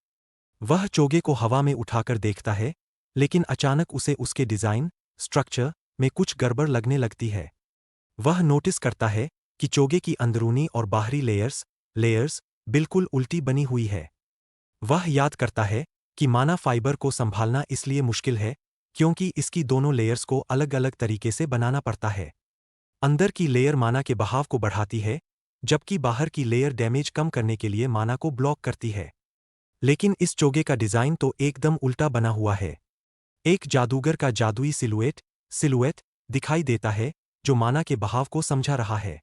वह चोगे को हवा में उठाकर देखता है, लेकिन अचानक उसे उसके डिज़ाइन, स्ट्रक्चर में कुछ गड़बड़ लगने लगती है। वह नोटिस करता है कि चोगे की अंदरूनी और बाहरी लेयर्स बिल्कुल उल्टी बनी हुई है। वह याद करता है कि माना फाइबर को संभालना इसलिए मुश्किल है क्योंकि इसकी दोनों लेयर्स को अलग अलग तरीके से बनाना पड़ता है। अंदर की लेयर माना के बहाव को बढ़ाती है, जबकि बाहर की लेयर डैमेज कम करने के लिए माना को ब्लॉक करती है। लेकिन इस चोगे का डिज़ाइन तो एकदम उल्टा बना हुआ है। एक जादूगर का जादुई सिलुएट दिखाई देता है, जो माना के बहाव को समझा रहा है।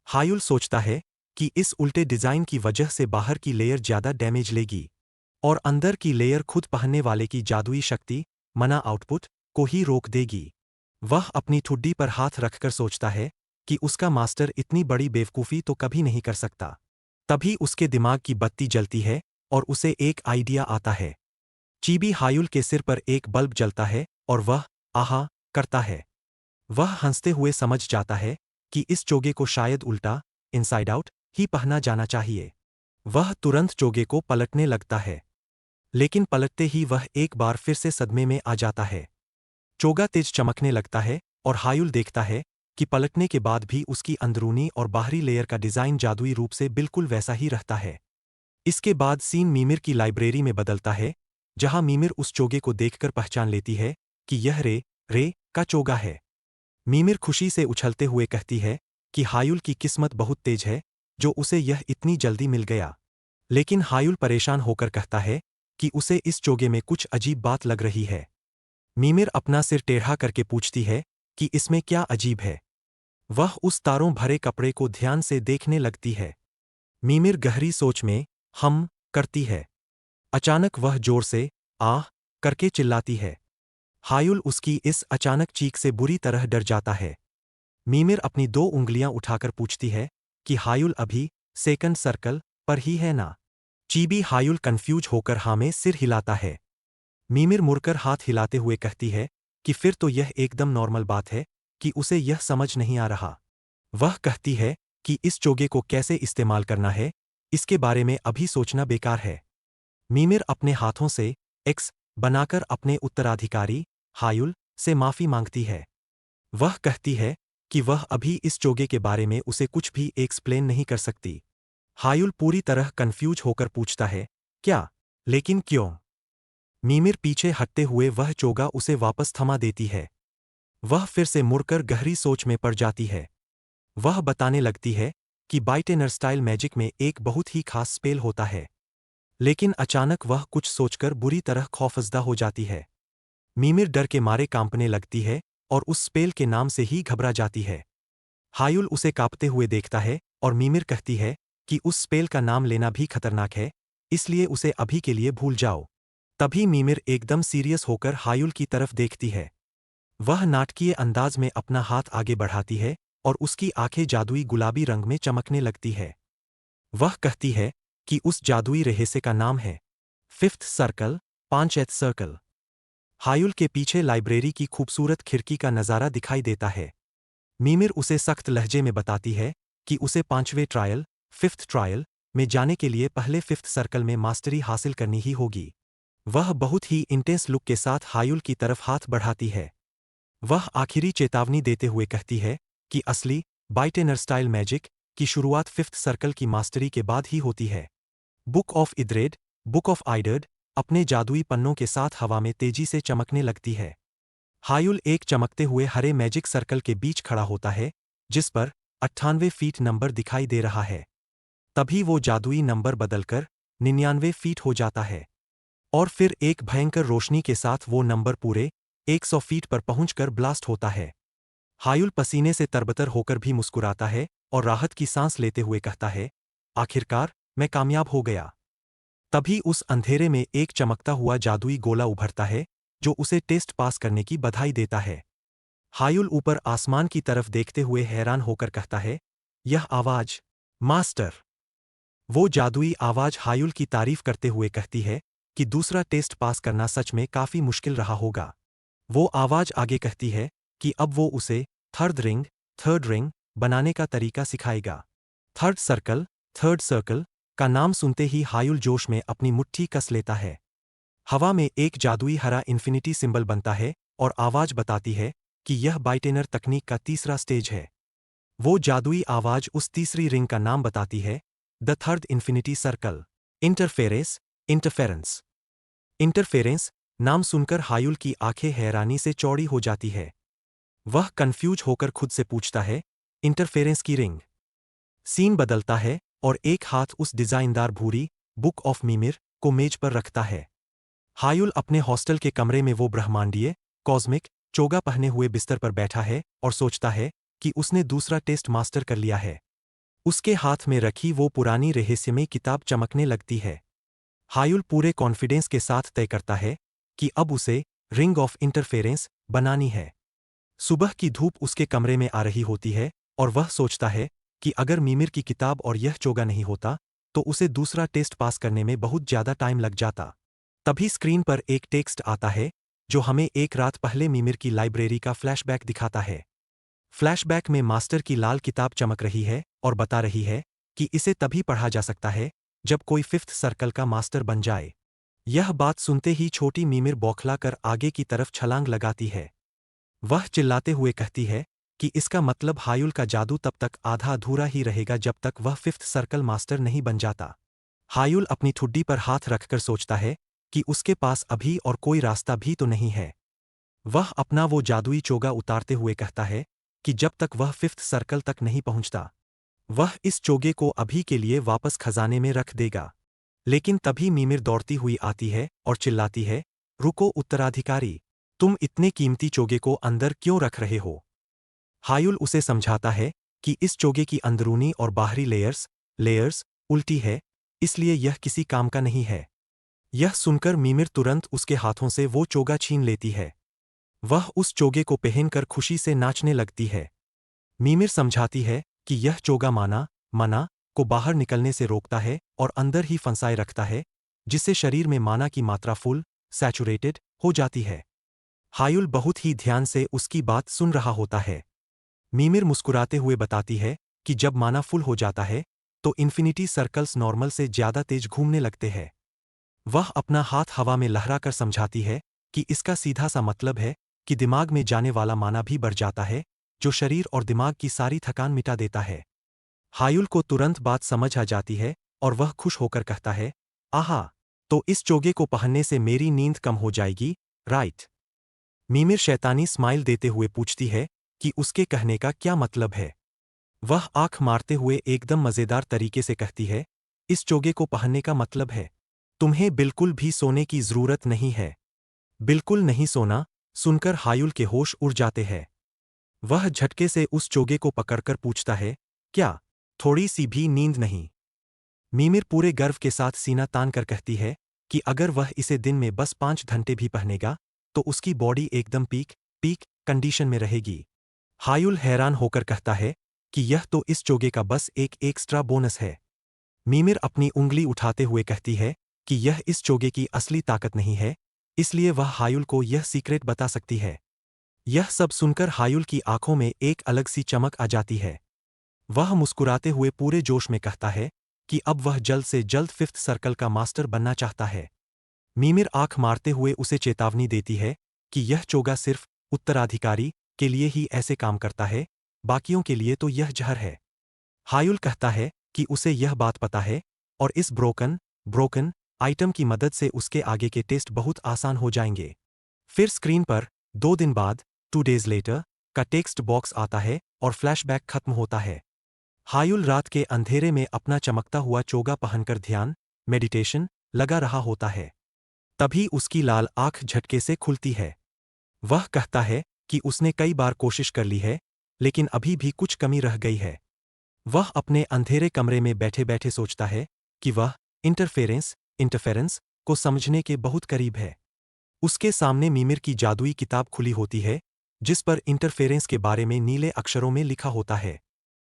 हायुल सोचता है कि इस उल्टे डिज़ाइन की वजह से बाहर की लेयर ज़्यादा डैमेज लेगी और अंदर की लेयर खुद पहनने वाले की जादुई शक्ति, मना आउटपुट, को ही रोक देगी। वह अपनी ठुड्डी पर हाथ रखकर सोचता है कि उसका मास्टर इतनी बड़ी बेवकूफ़ी तो कभी नहीं कर सकता। तभी उसके दिमाग की बत्ती जलती है और उसे एक आइडिया आता है। चीबी हायुल के सिर पर एक बल्ब जलता है और वह आहा करता है। वह हंसते हुए समझ जाता है कि इस चोगे को शायद उल्टा, इनसाइड आउट, ही पहना जाना चाहिए। वह तुरंत चोगे को पलटने लगता है, लेकिन पलटते ही वह एक बार फिर से सदमे में आ जाता है। चोगा तेज चमकने लगता है और हायुल देखता है कि पलटने के बाद भी उसकी अंदरूनी और बाहरी लेयर का डिज़ाइन जादुई रूप से बिल्कुल वैसा ही रहता है। इसके बाद सीन मीमिर की लाइब्रेरी में बदलता है, जहां मीमिर उस चोगे को देखकर पहचान लेती है कि यह रे का चोगा है। मीमिर खुशी से उछलते हुए कहती है कि हायुल की किस्मत बहुत तेज है, जो उसे यह इतनी जल्दी मिल गया। लेकिन हायुल परेशान होकर कहता है कि उसे इस चोगे में कुछ अजीब बात लग रही है। मीमिर अपना सिर टेढ़ा करके पूछती है कि इसमें क्या अजीब है। वह उस तारों भरे कपड़े को ध्यान से देखने लगती है। मीमिर गहरी सोच में हम करती है। अचानक वह जोर से आह करके चिल्लाती है। हायुल उसकी इस अचानक चीख से बुरी तरह डर जाता है। मीमिर अपनी 2 उंगलियां उठाकर पूछती है कि हायुल अभी सेकंड सर्कल पर ही है ना। चीबी हायुल कंफ्यूज होकर हाँ में सिर हिलाता है। मीमिर मुड़कर हाथ हिलाते हुए कहती है कि फिर तो यह एकदम नॉर्मल बात है कि उसे यह समझ नहीं आ रहा। वह कहती है कि इस चोगे को कैसे इस्तेमाल करना है, इसके बारे में अभी सोचना बेकार है। मीमिर अपने हाथों से एक्स बनाकर अपने उत्तराधिकारी हायुल से माफी मांगती है। वह कहती है कि वह अभी इस चोगे के बारे में उसे कुछ भी एक्सप्लेन नहीं कर सकती। हायुल पूरी तरह कंफ्यूज होकर पूछता है, क्या? लेकिन क्यों? मीमिर पीछे हटते हुए वह चोगा उसे वापस थमा देती है। वह फिर से मुड़कर गहरी सोच में पड़ जाती है। वह बताने लगती है कि बाइटेनर स्टाइल मैजिक में एक बहुत ही खास स्पेल होता है। लेकिन अचानक वह कुछ सोचकर बुरी तरह खौफजदा हो जाती है। मीमिर डर के मारे कांपने लगती है और उस स्पेल के नाम से ही घबरा जाती है। हायुल उसे कांपते हुए देखता है और मीमिर कहती है कि उस स्पेल का नाम लेना भी खतरनाक है, इसलिए उसे अभी के लिए भूल जाओ। तभी मीमिर एकदम सीरियस होकर हायुल की तरफ देखती है। वह नाटकीय अंदाज में अपना हाथ आगे बढ़ाती है और उसकी आंखें जादुई गुलाबी रंग में चमकने लगती है। वह कहती है कि उस जादुई रहस्य का नाम है फिफ्थ सर्कल, 5th सर्कल। हायुल के पीछे लाइब्रेरी की खूबसूरत खिड़की का नज़ारा दिखाई देता है। मीमिर उसे सख्त लहजे में बताती है कि उसे 5वें ट्रायल, 5th ट्रायल, में जाने के लिए पहले 5th सर्कल में मास्टरी हासिल करनी ही होगी। वह बहुत ही इंटेंस लुक के साथ हायुल की तरफ हाथ बढ़ाती है। वह आखिरी चेतावनी देते हुए कहती है कि असली बाइटेनर स्टाइल मैजिक की शुरुआत 5th सर्कल की मास्टरी के बाद ही होती है। बुक ऑफ इद्रेड, बुक ऑफ आइडर्ड अपने जादुई पन्नों के साथ हवा में तेजी से चमकने लगती है। हायुल एक चमकते हुए हरे मैजिक सर्कल के बीच खड़ा होता है, जिस पर 98 फीट नंबर दिखाई दे रहा है। तभी वो जादुई नंबर बदलकर 99 फीट हो जाता है और फिर एक भयंकर रोशनी के साथ वो नंबर पूरे 100 फीट पर पहुंचकर ब्लास्ट होता है। हायुल पसीने से तरबतर होकर भी मुस्कुराता है और राहत की सांस लेते हुए कहता है, आखिरकार मैं कामयाब हो गया। तभी उस अंधेरे में एक चमकता हुआ जादुई गोला उभरता है जो उसे टेस्ट पास करने की बधाई देता है। हायुल ऊपर आसमान की तरफ देखते हुए हैरान होकर कहता है, यह आवाज, मास्टर। वो जादुई आवाज हायुल की तारीफ करते हुए कहती है कि दूसरा टेस्ट पास करना सच में काफी मुश्किल रहा होगा। वो आवाज आगे कहती है कि अब वो उसे थर्ड रिंग बनाने का तरीका सिखाएगा। थर्ड सर्कल का नाम सुनते ही हायुल जोश में अपनी मुट्ठी कस लेता है। हवा में एक जादुई हरा इन्फिनिटी सिंबल बनता है और आवाज बताती है कि यह बाइटेनर तकनीक का तीसरा स्टेज है। वो जादुई आवाज उस तीसरी रिंग का नाम बताती है, the third infinity circle. Interference. Interference नाम सुनकर हायुल की आंखें हैरानी से चौड़ी हो जाती है। वह कंफ्यूज होकर खुद से पूछता है, इंटरफेरेंस की रिंग। सीन बदलता है और एक हाथ उस डिजाइनदार भूरी बुक ऑफ मीमिर को मेज पर रखता है। हायुल अपने हॉस्टल के कमरे में वो ब्रह्मांडीय कॉस्मिक चोगा पहने हुए बिस्तर पर बैठा है और सोचता है कि उसने दूसरा टेस्ट मास्टर कर लिया है। उसके हाथ में रखी वो पुरानी रहस्यमयी किताब चमकने लगती है। हायुल पूरे कॉन्फिडेंस के साथ तय करता है कि अब उसे रिंग ऑफ इंटरफेरेंस बनानी है। सुबह की धूप उसके कमरे में आ रही होती है और वह सोचता है कि अगर मीमिर की किताब और यह चोगा नहीं होता तो उसे दूसरा टेस्ट पास करने में बहुत ज्यादा टाइम लग जाता। तभी स्क्रीन पर एक टेक्स्ट आता है जो हमें एक रात पहले मीमिर की लाइब्रेरी का फ्लैशबैक दिखाता है। फ्लैशबैक में मास्टर की लाल किताब चमक रही है और बता रही है कि इसे तभी पढ़ा जा सकता है जब कोई फिफ्थ सर्कल का मास्टर बन जाए। यह बात सुनते ही छोटी मीमिर बौखलाकर आगे की तरफ छलांग लगाती है। वह चिल्लाते हुए कहती है कि इसका मतलब हायुल का जादू तब तक आधा अधूरा ही रहेगा जब तक वह फिफ्थ सर्कल मास्टर नहीं बन जाता। हायुल अपनी ठुड्डी पर हाथ रखकर सोचता है कि उसके पास अभी और कोई रास्ता भी तो नहीं है। वह अपना वो जादुई चोगा उतारते हुए कहता है कि जब तक वह फिफ्थ सर्कल तक नहीं पहुंचता वह इस चोगे को अभी के लिए वापस खजाने में रख देगा। लेकिन तभी मीमिर दौड़ती हुई आती है और चिल्लाती है, रुको उत्तराधिकारी, तुम इतने कीमती चोगे को अंदर क्यों रख रहे हो? हायुल उसे समझाता है कि इस चोगे की अंदरूनी और बाहरी लेयर्स उल्टी है, इसलिए यह किसी काम का नहीं है। यह सुनकर मीमिर तुरंत उसके हाथों से वो चोगा छीन लेती है। वह उस चोगे को पहनकर खुशी से नाचने लगती है। मीमिर समझाती है कि यह चोगा मना को बाहर निकलने से रोकता है और अंदर ही फंसाए रखता है, जिससे शरीर में माना की मात्रा फुल सैचुरेटेड हो जाती है। हायुल बहुत ही ध्यान से उसकी बात सुन रहा होता है। मीमिर मुस्कुराते हुए बताती है कि जब माना फुल हो जाता है तो इन्फिनिटी सर्कल्स नॉर्मल से ज्यादा तेज घूमने लगते हैं। वह अपना हाथ हवा में लहराकर समझाती है कि इसका सीधा सा मतलब है कि दिमाग में जाने वाला माना भी बढ़ जाता है, जो शरीर और दिमाग की सारी थकान मिटा देता है। हायुल को तुरंत बात समझ आ जाती है और वह खुश होकर कहता है, आहा, तो इस चोगे को पहनने से मेरी नींद कम हो जाएगी, राइट? मीमिर शैतानी स्माइल देते हुए पूछती है कि उसके कहने का क्या मतलब है। वह आंख मारते हुए एकदम मजेदार तरीके से कहती है, इस चोगे को पहनने का मतलब है तुम्हें बिल्कुल भी सोने की जरूरत नहीं है। बिल्कुल नहीं सोना सुनकर हायुल के होश उड़ जाते हैं। वह झटके से उस चोगे को पकड़कर पूछता है, क्या थोड़ी सी भी नींद नहीं? मीमिर पूरे गर्व के साथ सीना तान कर कहती है कि अगर वह इसे दिन में बस 5 घंटे भी पहनेगा तो उसकी बॉडी एकदम पीक कंडीशन में रहेगी। हायुल हैरान होकर कहता है कि यह तो इस चोगे का बस एक एक्स्ट्रा बोनस है। मीमिर अपनी उंगली उठाते हुए कहती है कि यह इस चोगे की असली ताकत नहीं है, इसलिए वह हायुल को यह सीक्रेट बता सकती है। यह सब सुनकर हायुल की आंखों में एक अलग सी चमक आ जाती है। वह मुस्कुराते हुए पूरे जोश में कहता है कि अब वह जल्द से जल्द फिफ्थ सर्कल का मास्टर बनना चाहता है। मीमिर आंख मारते हुए उसे चेतावनी देती है कि यह चोगा सिर्फ उत्तराधिकारी के लिए ही ऐसे काम करता है, बाकियों के लिए तो यह जहर है। हायुल कहता है कि उसे यह बात पता है और इस ब्रोकन आइटम की मदद से उसके आगे के टेस्ट बहुत आसान हो जाएंगे। फिर स्क्रीन पर 2 दिन बाद 2 days later का टेक्स्ट बॉक्स आता है और फ्लैशबैक खत्म होता है। हायुल रात के अंधेरे में अपना चमकता हुआ चोगा पहनकर ध्यान, मेडिटेशन, लगा रहा होता है। तभी उसकी लाल आंख झटके से खुलती है। वह कहता है कि उसने कई बार कोशिश कर ली है, लेकिन अभी भी कुछ कमी रह गई है। वह अपने अंधेरे कमरे में बैठे बैठे सोचता है कि वह इंटरफेरेंस को समझने के बहुत करीब है। उसके सामने मीमिर की जादुई किताब खुली होती है, जिस पर इंटरफेरेंस के बारे में नीले अक्षरों में लिखा होता है।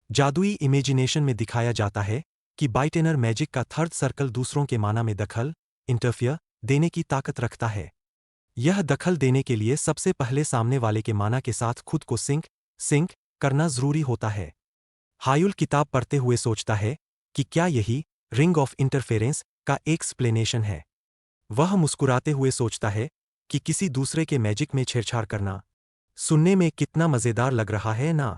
जादुई इमेजिनेशन में दिखाया जाता है कि बाइटेनर मैजिक का थर्ड सर्कल दूसरों के माना में दखल, इंटरफियर, देने की ताकत रखता है। यह दखल देने के लिए सबसे पहले सामने वाले के माना के साथ खुद को सिंक करना जरूरी होता है। हायुल किताब पढ़ते हुए सोचता है कि क्या यही रिंग ऑफ इंटरफेरेंस का एक एक्सप्लेनेशन है। वह मुस्कुराते हुए सोचता है कि किसी दूसरे के मैजिक में छेड़छाड़ करना सुनने में कितना मजेदार लग रहा है ना।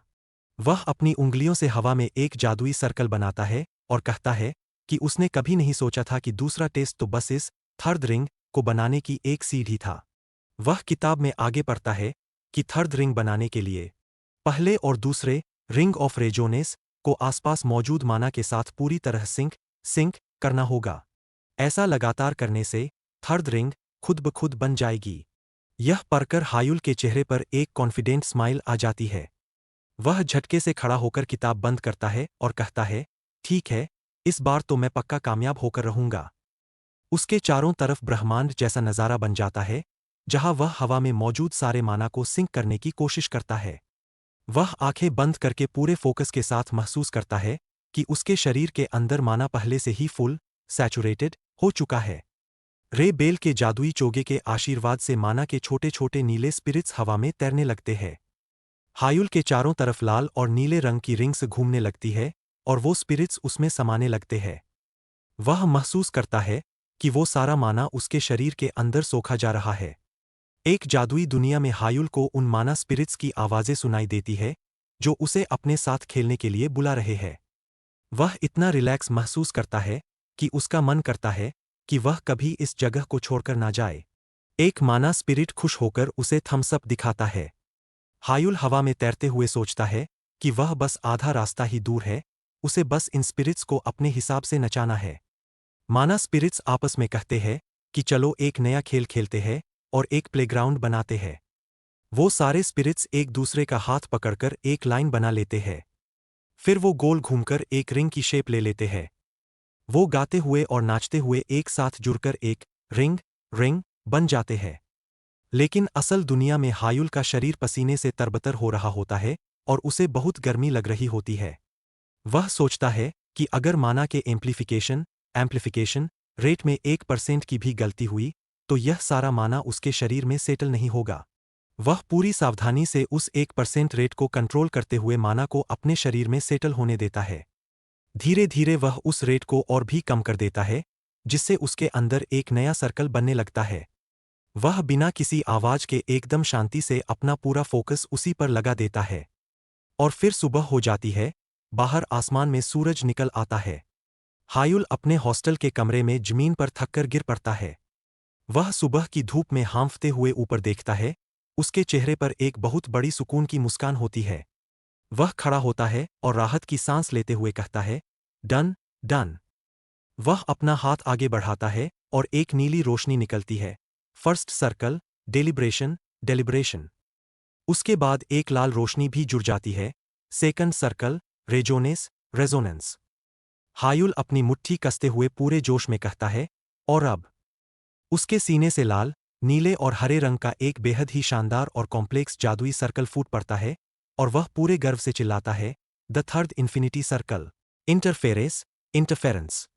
वह अपनी उंगलियों से हवा में एक जादुई सर्कल बनाता है और कहता है कि उसने कभी नहीं सोचा था कि दूसरा टेस्ट तो बस इस थर्ड रिंग को बनाने की एक सीढ़ी था। वह किताब में आगे पढ़ता है कि थर्ड रिंग बनाने के लिए पहले और दूसरे रिंग ऑफ रेजोनेस को आसपास मौजूद माना के साथ पूरी तरह सिंक करना होगा। ऐसा लगातार करने से थर्ड रिंग खुद ब खुद बन जाएगी। यह पढ़कर हायुल के चेहरे पर एक कॉन्फिडेंट स्माइल आ जाती है। वह झटके से खड़ा होकर किताब बंद करता है और कहता है, ठीक है, इस बार तो मैं पक्का कामयाब होकर रहूंगा। उसके चारों तरफ ब्रह्मांड जैसा नज़ारा बन जाता है, जहां वह हवा में मौजूद सारे माना को सिंक करने की कोशिश करता है। वह आंखें बंद करके पूरे फोकस के साथ महसूस करता है कि उसके शरीर के अंदर माना पहले से ही फुल सैचुरेटेड हो चुका है। रे बेल के जादुई चोगे के आशीर्वाद से माना के छोटे छोटे नीले स्पिरिट्स हवा में तैरने लगते हैं। हायुल के चारों तरफ लाल और नीले रंग की रिंग्स घूमने लगती है और वो स्पिरिट्स उसमें समाने लगते हैं। वह महसूस करता है कि वो सारा माना उसके शरीर के अंदर सोखा जा रहा है। एक जादुई दुनिया में हायुल को उन माना स्पिरिट्स की आवाजें सुनाई देती है, जो उसे अपने साथ खेलने के लिए बुला रहे हैं। वह इतना रिलैक्स महसूस करता है कि उसका मन करता है कि वह कभी इस जगह को छोड़कर ना जाए। एक माना स्पिरिट खुश होकर उसे थम्स अप दिखाता है। हायुल हवा में तैरते हुए सोचता है कि वह बस आधा रास्ता ही दूर है, उसे बस इन स्पिरिट्स को अपने हिसाब से नचाना है। माना स्पिरिट्स आपस में कहते हैं कि चलो एक नया खेल खेलते हैं और एक प्लेग्राउंड बनाते हैं। वो सारे स्पिरिट्स एक दूसरे का हाथ पकड़कर एक लाइन बना लेते हैं। फिर वो गोल घूमकर एक रिंग की शेप ले लेते हैं। वो गाते हुए और नाचते हुए एक साथ जुड़कर एक रिंग बन जाते हैं। लेकिन असल दुनिया में हायुल का शरीर पसीने से तरबतर हो रहा होता है और उसे बहुत गर्मी लग रही होती है। वह सोचता है कि अगर माना के एम्प्लीफिकेशन रेट में 1% की भी गलती हुई, तो यह सारा माना उसके शरीर में सेटल नहीं होगा। वह पूरी सावधानी से उस 1% रेट को कंट्रोल करते हुए माना को अपने शरीर में सेटल होने देता है। धीरे धीरे वह उस रेट को और भी कम कर देता है, जिससे उसके अंदर एक नया सर्कल बनने लगता है। वह बिना किसी आवाज के एकदम शांति से अपना पूरा फोकस उसी पर लगा देता है। और फिर सुबह हो जाती है, बाहर आसमान में सूरज निकल आता है। हायुल अपने हॉस्टल के कमरे में जमीन पर थककर गिर पड़ता है। वह सुबह की धूप में हांफते हुए ऊपर देखता है, उसके चेहरे पर एक बहुत बड़ी सुकून की मुस्कान होती है। वह खड़ा होता है और राहत की सांस लेते हुए कहता है, डन। वह अपना हाथ आगे बढ़ाता है और एक नीली रोशनी निकलती है। First circle, deliberation. उसके बाद एक लाल रोशनी भी जुड़ जाती है। Second circle, resonance. हायुल अपनी मुट्ठी कसते हुए पूरे जोश में कहता है, और अब उसके सीने से लाल, नीले और हरे रंग का एक बेहद ही शानदार और कॉम्प्लेक्स जादुई सर्कल फूट पड़ता है और वह पूरे गर्व से चिल्लाता है, the third infinity circle, interference.